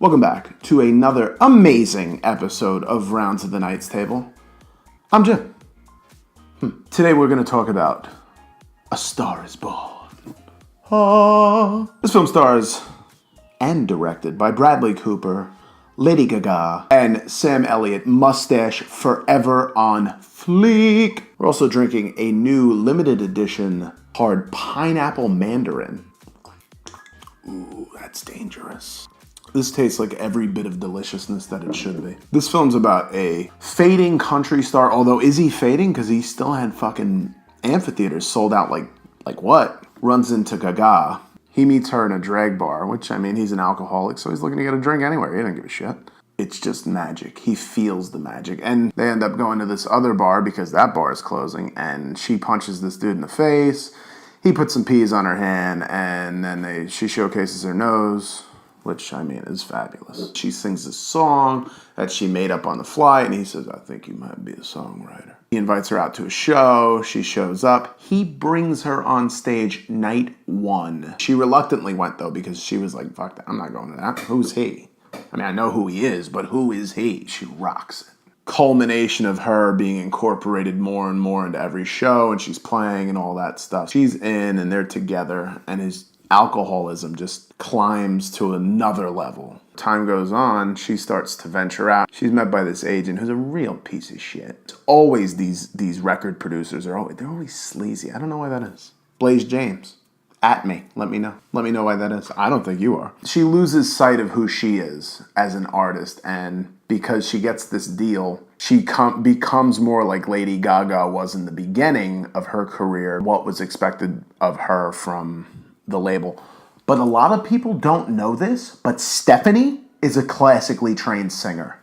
Welcome back to another amazing episode of Rounds of the Knight's Table. I'm Jim. Today we're going to talk about A Star is Born. This film stars and directed by Bradley Cooper, Lady Gaga, and Sam Elliott, mustache forever on fleek. We're also drinking a new limited edition hard pineapple mandarin. Ooh, that's dangerous. This tastes like every bit of deliciousness that it should be. This film's about a fading country star, although is he fading? Because he still had fucking amphitheaters sold out like what? Runs into Gaga. He meets her in a drag bar, which, I mean, he's an alcoholic, so he's looking to get a drink anywhere. He doesn't give a shit. It's just magic. He feels the magic. And they end up going to this other bar because that bar is closing, and she punches this dude in the face. He puts some peas on her hand, and then she showcases her nose, which, I mean, is fabulous. She sings this song that she made up on the fly, and he says, I think you might be a songwriter. He invites her out to a show. She shows up. He brings her on stage night one. She reluctantly went, though, because she was like, fuck that, I'm not going to that. Who's he? I mean, I know who he is, but who is he? She rocks it. Culmination of her being incorporated more and more into every show, and she's playing and all that stuff. She's in, and they're together, and his alcoholism just climbs to another level. Time goes on, she starts to venture out. She's met by this agent who's a real piece of shit. It's always these record producers they're always sleazy. I don't know why that is. Blaze James, at me. Let me know. Let me know why that is. I don't think you are. She loses sight of who she is as an artist, and because she gets this deal, she becomes more like Lady Gaga was in the beginning of her career, what was expected of her from the label. But a lot of people don't know this, but Stephanie is a classically trained singer.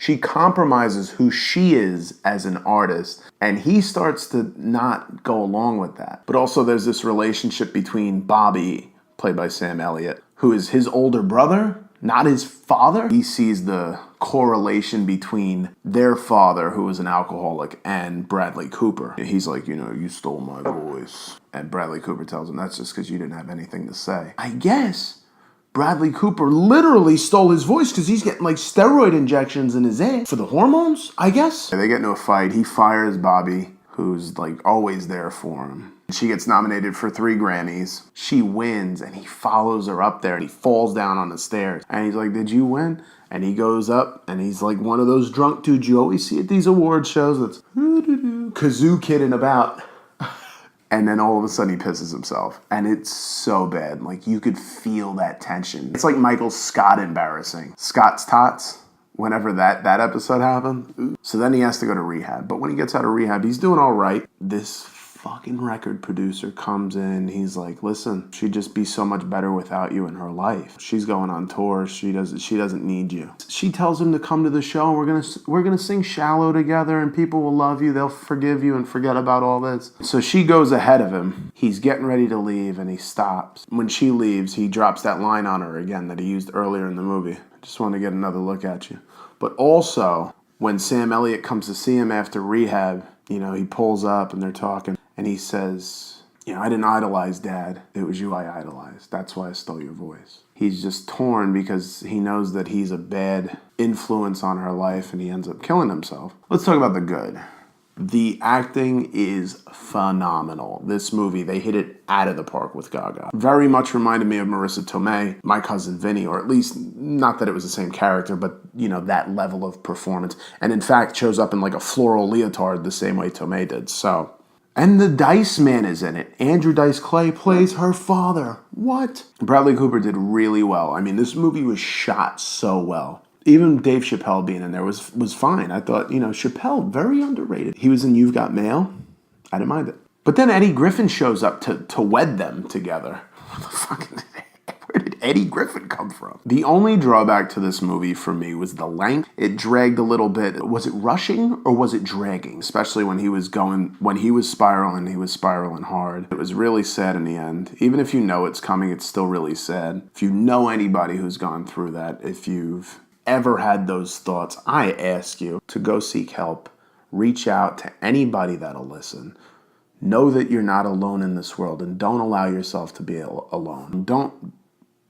She compromises who she is as an artist, and he starts to not go along with that. But also there's this relationship between Bobby, played by Sam Elliott, who is his older brother, not his father. He sees the correlation between their father, who was an alcoholic, and Bradley Cooper. He's like, you stole my voice. And Bradley Cooper tells him, that's just because you didn't have anything to say. I guess Bradley Cooper literally stole his voice because he's getting like steroid injections in his ass for the hormones, I guess. They get into a fight. He fires Bobby, who's like always there for him. She gets nominated for 3 Grammys. She wins, and he follows her up there, and he falls down on the stairs. And he's like, did you win? And he goes up, and he's like one of those drunk dudes you always see at these award shows that's kazoo kidding about. And then all of a sudden he pisses himself. And it's so bad. Like, you could feel that tension. It's like Michael Scott embarrassing. Scott's Tots, whenever that episode happened. So then he has to go to rehab. But when he gets out of rehab, he's doing all right. This fucking record producer comes in. He's like, listen, she'd just be so much better without you in her life. She's going on tour. She doesn't need you. She tells him to come to the show. We're gonna sing Shallow together, and people will love you. They'll forgive you and forget about all this. So she goes ahead of him. He's getting ready to leave, and he stops. When she leaves, he drops that line on her again that he used earlier in the movie. I just want to get another look at you. But also, when Sam Elliott comes to see him after rehab, he pulls up and they're talking. And he says, I didn't idolize Dad. It was you I idolized. That's why I stole your voice. He's just torn because he knows that he's a bad influence on her life, and he ends up killing himself. Let's talk about the good. The acting is phenomenal. This movie, they hit it out of the park with Gaga. Very much reminded me of Marissa Tomei, My Cousin Vinny, or at least, not that it was the same character, but, that level of performance. And in fact, shows up in like a floral leotard the same way Tomei did. So, and the Dice Man is in it. Andrew Dice Clay plays her father. What? Bradley Cooper did really well. I mean, this movie was shot so well. Even Dave Chappelle being in there was fine. I thought, Chappelle, very underrated. He was in You've Got Mail. I didn't mind it. But then Eddie Griffin shows up to wed them together. Where did Eddie Griffin come from? The only drawback to this movie for me was the length. It dragged a little bit. Was it rushing or was it dragging? Especially when he was spiraling hard. It was really sad in the end. Even if you know it's coming, it's still really sad. If you know anybody who's gone through that, if you've ever had those thoughts, I ask you to go seek help. Reach out to anybody that'll listen. Know that you're not alone in this world, and don't allow yourself to be alone. Don't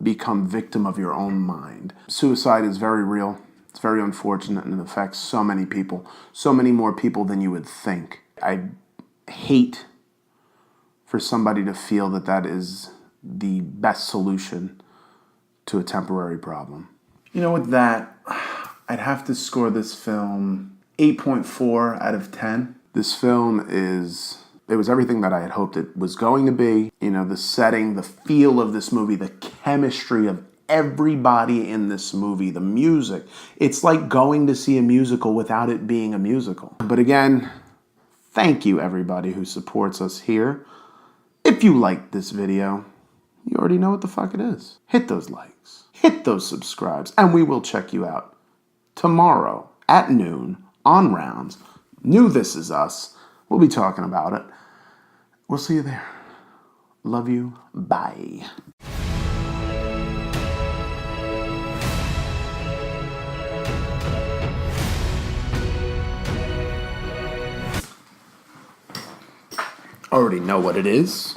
become victim of your own mind. Suicide is very real. It's very unfortunate, and it affects so many people, so many more people than you would think. I hate for somebody to feel that that is the best solution to a temporary problem. You know, with that, I'd have to score this film 8.4 out of 10. This film it was everything that I had hoped it was going to be. You know, the setting, the feel of this movie, the chemistry of everybody in this movie, the music. It's like going to see a musical without it being a musical. But again, thank you everybody who supports us here. If you liked this video, you already know what the fuck it is. Hit those likes, hit those subscribes, and we will check you out tomorrow at noon on Rounds. New This Is Us. We'll be talking about it. We'll see you there. Love you. Bye. Already know what it is.